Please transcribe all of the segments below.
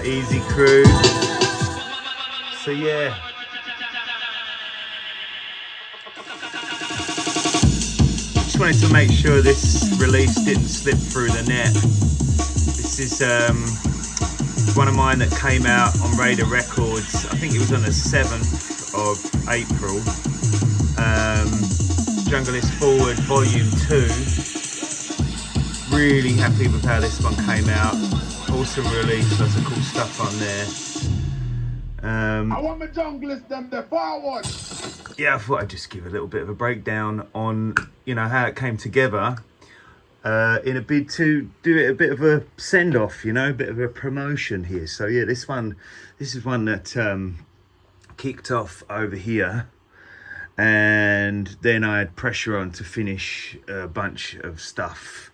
Easy Crew. So yeah. Just wanted to make sure this release didn't slip through the net. This is one of mine that came out on Raider Records. I think it was on the 7th of April. Junglist Forward Volume 2. Really happy with how this one came out. Awesome release, lots of cool stuff on there. I want my junglist them the forward. Yeah, I thought I'd just give a little bit of a breakdown on, you know, how it came together in a bid to do it a bit of a send-off, you know, a bit of a promotion here. So yeah, this is one that kicked off over here, and then I had pressure on to finish a bunch of stuff,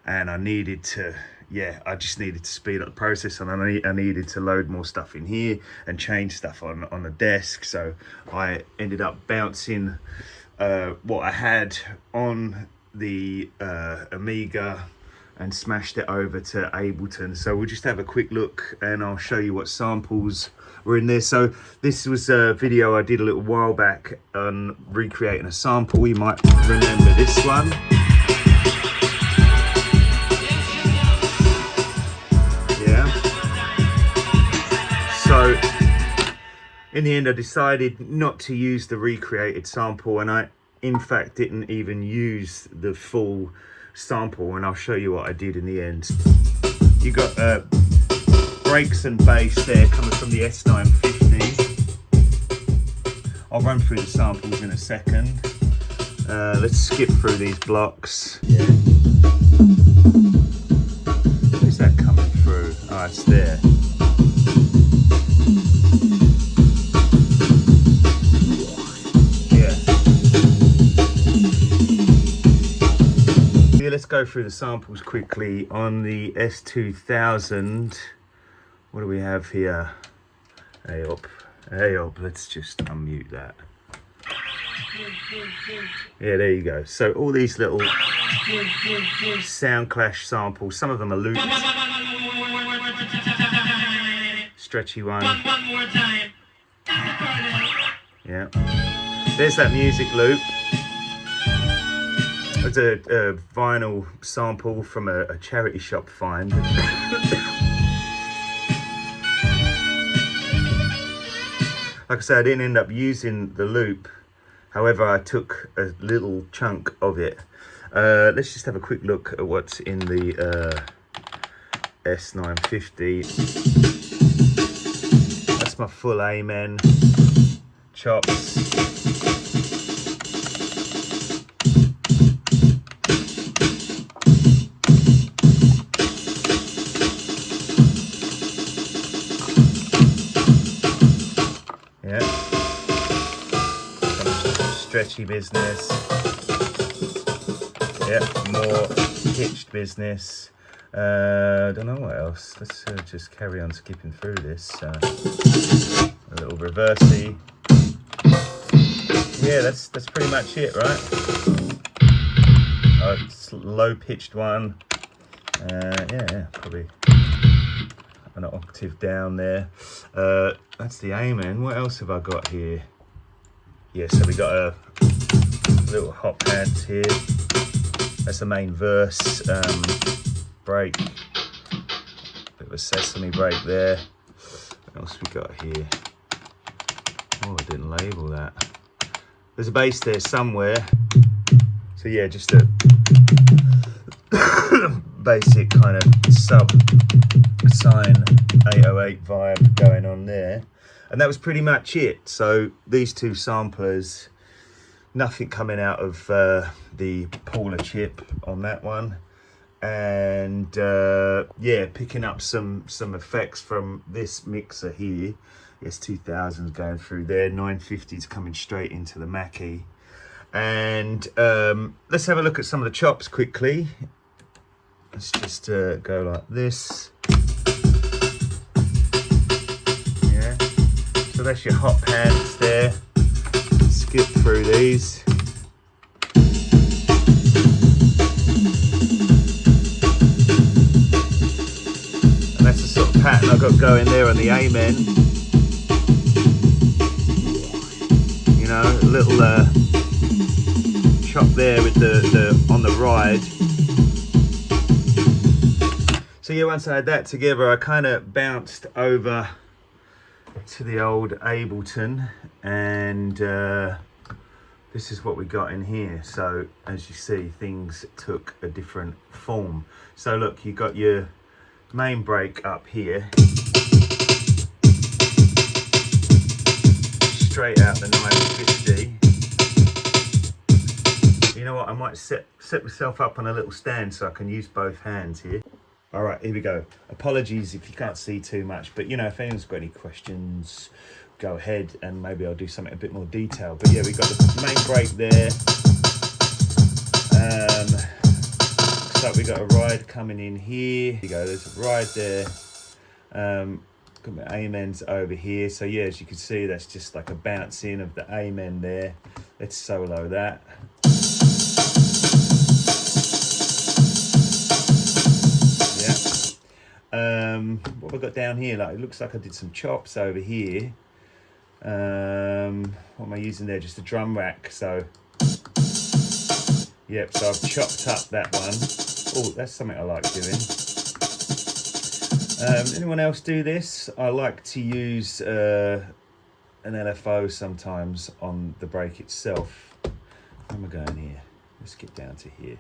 and I needed to, yeah, I just needed to speed up the process, and I needed to load more stuff in here and change stuff on the desk. So I ended up bouncing what I had on the Amiga and smashed it over to Ableton. So we'll just have a quick look and I'll show you what samples were in there. So this was a video I did a little while back on recreating a sample. You might remember this one. Yeah. So in the end I decided not to use the recreated sample, and I in fact didn't even use the full sample, and I'll show you what I did in the end. You got breaks and bass there coming from the S950. I'll run through the samples in a second. Let's skip through these blocks. Yeah. Where's that coming through? Oh, it's there. Let's go through the samples quickly. On the S2000, what do we have here? Hey up, let's just unmute that. Yeah, there you go. So all these little sound clash samples, some of them are looped. Stretchy one. Yeah. There's that music loop. It's a vinyl sample from a charity shop find. Like I said, I didn't end up using the loop. However, I took a little chunk of it. Let's just have a quick look at what's in the S950. That's my full Amen chops. Stretchy business. Yep, more pitched business. Don't know what else. Let's just carry on skipping through this. A little reversey. Yeah, that's pretty much it, right? It's low pitched one. Yeah, probably an octave down there. That's the Amen. What else have I got here? Yeah, so we got a little hot pants here. That's the main verse break. Bit of a sesame break there. What else we got here? Oh, I didn't label that. There's a bass there somewhere. So yeah, just a basic kind of sub sine 808 vibe going on there. And that was pretty much it. So these two samplers, nothing coming out of the Paula chip on that one. And yeah, picking up some effects from this mixer here. S2000's going through there, 950's coming straight into the Mackie. And let's have a look at some of the chops quickly. Let's just go like this. Yeah, so that's your hot pants there. Skip through these. And that's the sort of pattern I got going there on the Amen. You know, a little chop there with the on the ride. So yeah, once I had that together, I kind of bounced over to the old Ableton, and this is what we got in here. So as you see, things took a different form. So look, you got your main break up here, straight out the 950. You know what, I might set myself up on a little stand so I can use both hands here. All right, here we go. Apologies if you can't see too much, but you know, if anyone's got any questions, go ahead and maybe I'll do something a bit more detailed. But yeah, we got the main break there. So we got a ride coming in here. Here you go, there's a ride there. Got my amens over here. So yeah, as you can see, that's just like a bounce in of the amen there. Let's solo that. What have I got down here? Like, it looks like I did some chops over here. What am I using there? Just a drum rack. So yep, so I've chopped up that one. Oh, that's something I like doing. Anyone else do this? I like to use an LFO sometimes on the break itself. Where am I going here? Let's get down to here.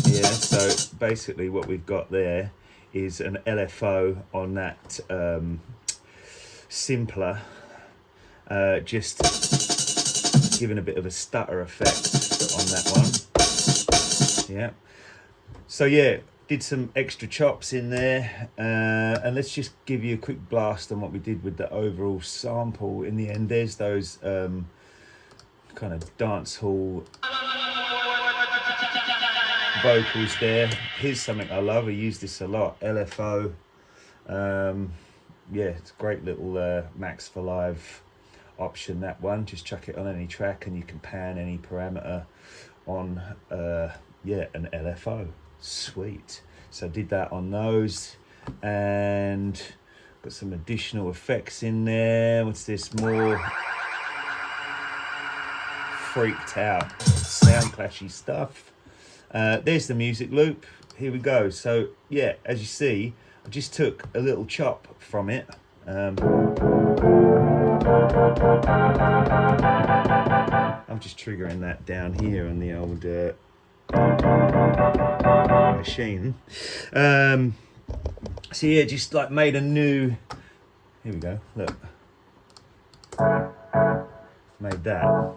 Yeah, so basically what we've got there is an LFO on that simpler, just giving a bit of a stutter effect on that one. Yeah. So yeah, did some extra chops in there, and let's just give you a quick blast on what we did with the overall sample. In the end, there's those kind of dance hall vocals there. Here's something I love, I use this a lot, LFO. Yeah, it's a great little Max for Live option, that one. Just chuck it on any track and you can pan any parameter on yeah, an LFO. Sweet. So I did that on those, and got some additional effects in there. What's this? More freaked out sound clashy stuff. There's the music loop. Here we go. So yeah, as you see, I just took a little chop from it. I'm just triggering that down here on the old machine. So yeah, just like made a new, here we go, look, made that.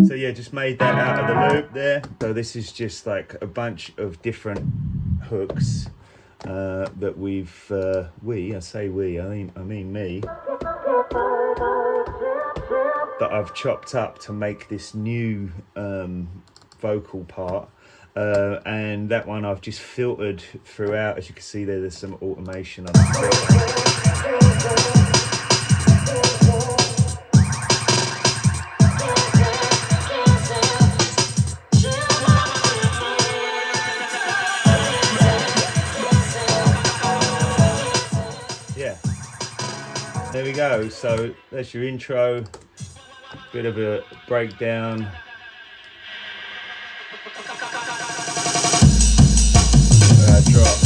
So yeah, just made that out of the loop there. So this is just like a bunch of different hooks that we've, I say we, I mean me, that I've chopped up to make this new vocal part. And that one I've just filtered throughout. As you can see there's some automation on the There we go. So that's your intro, bit of a breakdown. Drop.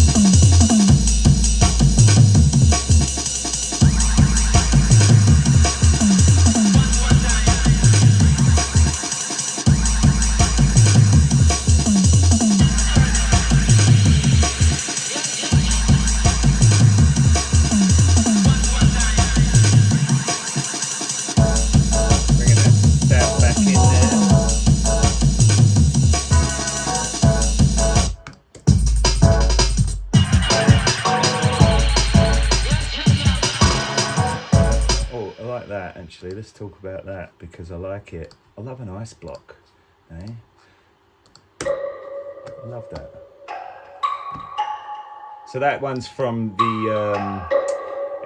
Actually, let's talk about that because I like it. I love an ice block, eh? I love that. So that one's from the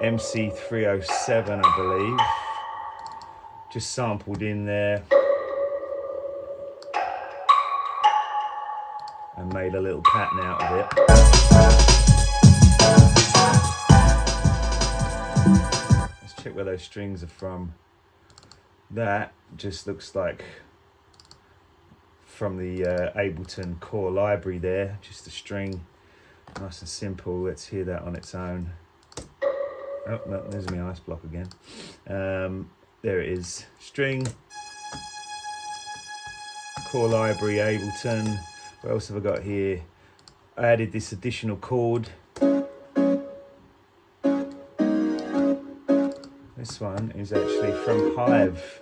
MC307, I believe. Just sampled in there and made a little pattern out of it. Let's check where those strings are from. That just looks like from the Ableton core library there, just a string, nice and simple. Let's hear that on its own. Oh no, there's my ice block again. There it is, string, core library, Ableton. What else have I got here? I added this additional chord. This one is actually from Hive.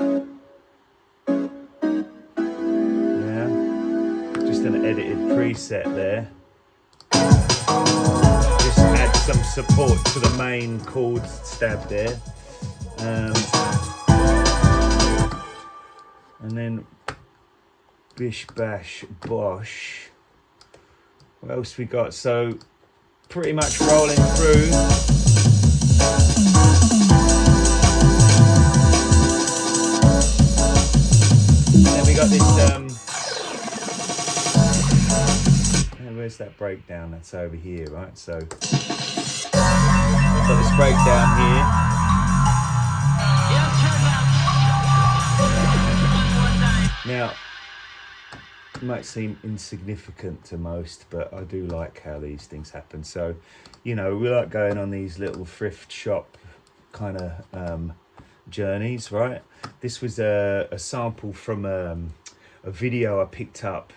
Yeah, just an edited preset there. Just add some support to the main chord stab there. And then bish bash bosh. What else we got? So pretty much rolling through. Then we got this where's that breakdown? That's over here, right? So got this breakdown here. Now, it might seem insignificant to most, but I do like how these things happen. So, you know, we like going on these little thrift shop kind of journeys, right? This was a sample from a video I picked up,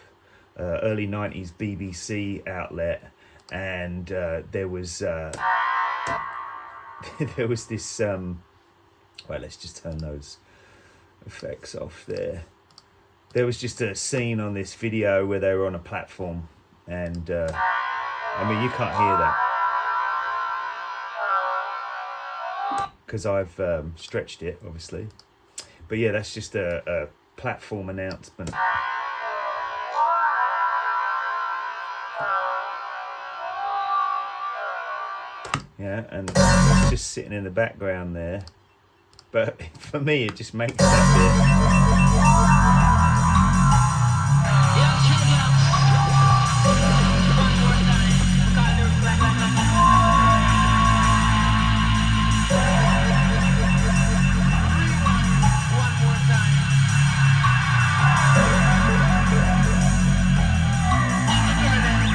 early 90s BBC outlet, and there was there was this, well, let's just turn those effects off there. There was just a scene on this video where they were on a platform, and I mean, you can't hear that because I've stretched it, obviously. But yeah, that's just a platform announcement. Yeah, and it's just sitting in the background there. But for me, it just makes that bit.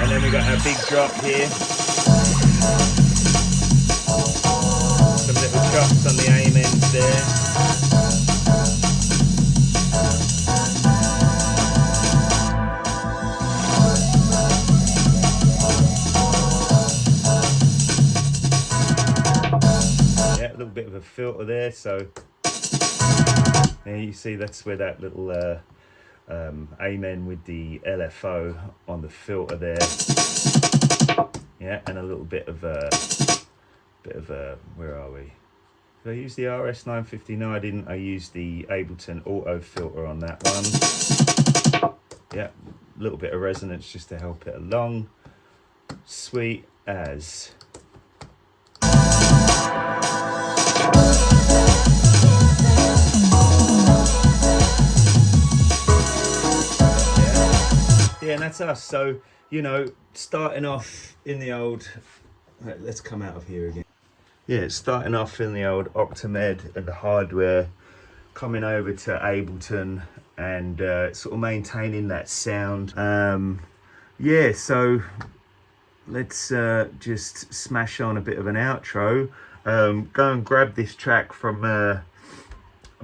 And then we got our big drop here. Some little chops on the aim ends there. Yeah, a little bit of a filter there, so there you see that's where that little amen with the LFO on the filter there. Yeah, and a little bit of a where are we? Did I use the RS950? No, I didn't. I used the Ableton auto filter on that one. Yeah, a little bit of resonance just to help it along. Sweet as. Yeah, and that's us. So, you know, starting off in the old, right, let's come out of here again. Yeah, starting off in the old Octamed and the hardware, coming over to Ableton and sort of maintaining that sound. Yeah, so let's just smash on a bit of an outro. Go and grab this track from, I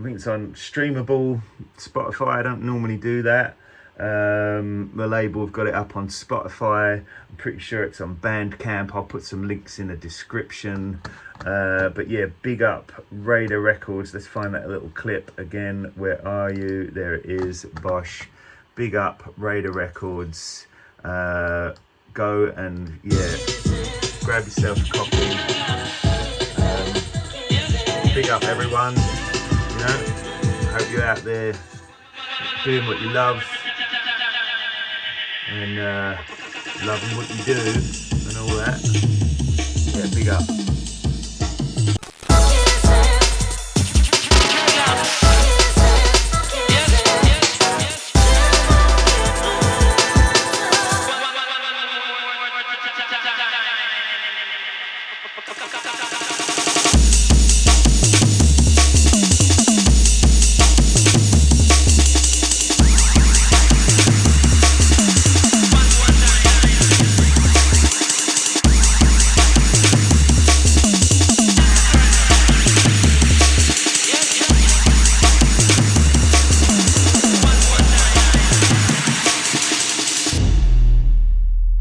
think it's on Streamable, Spotify. I don't normally do that. The label have got it up on Spotify. I'm pretty sure it's on Bandcamp. I'll put some links in the description. But yeah, big up Raider Records. Let's find that little clip again. Where are you? There it is. Bosh. Big up Raider Records. Go and yeah, grab yourself a copy. Big up everyone. You know, hope you're out there doing what you love. And loving what you do and all that. Yeah, big up.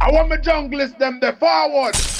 I want my junglist them the forward.